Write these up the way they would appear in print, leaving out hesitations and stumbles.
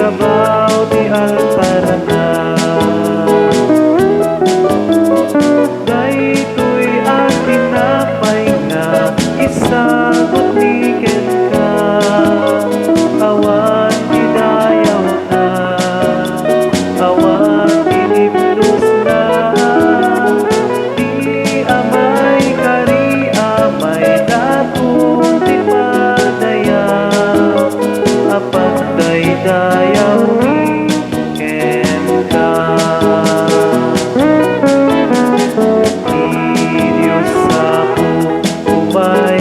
Rabaw di Alparana. Daytoy atin na pahinga, isagot ni Kenka. Awan di dayaw na, awan diniplos na. Di amay kari amay datong di madaya. Apat dayaw ni Kenka. Di Diyos ako umay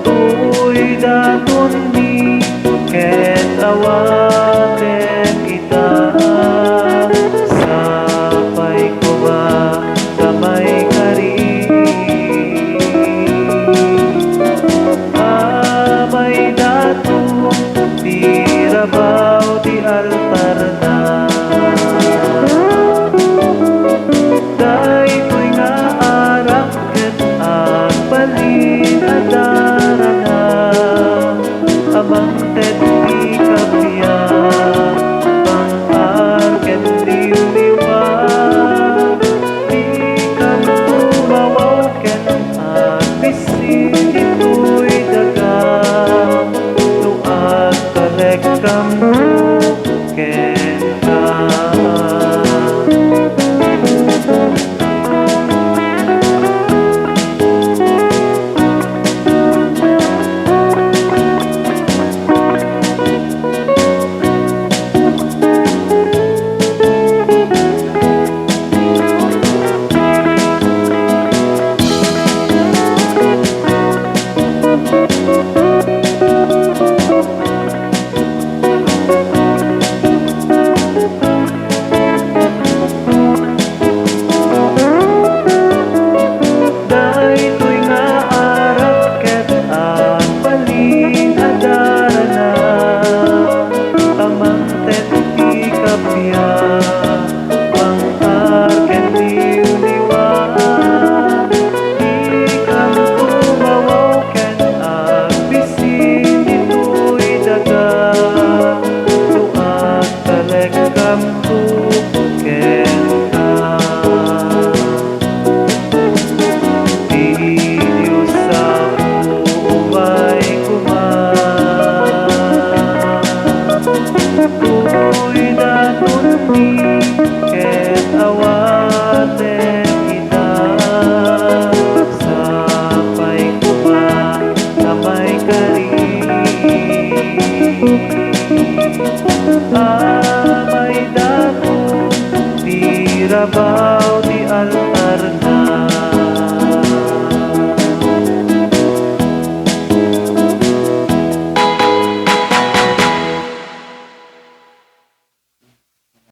tuoy daton ni ket awaten kita. Sapay ko ba kamay kari amay dato di Rabaw di Alparana. Daytoy nga arak ket agbalin adarana. Amang tet di kapya pang ket liwliwa. Di kam tumawaw ket agbisin ito'y daga. Nuag talekam Kenka. Daytoy nga arak ket agbalin adarana. Amang tet di kapya pang ket liwliwa. Di kam tumawaw ket agbisin ito'y daga. Nuag talekam Kenka. Di Diyos ako umay tuoy daton ni ket awaten kita. Sapay ko ba kamay kari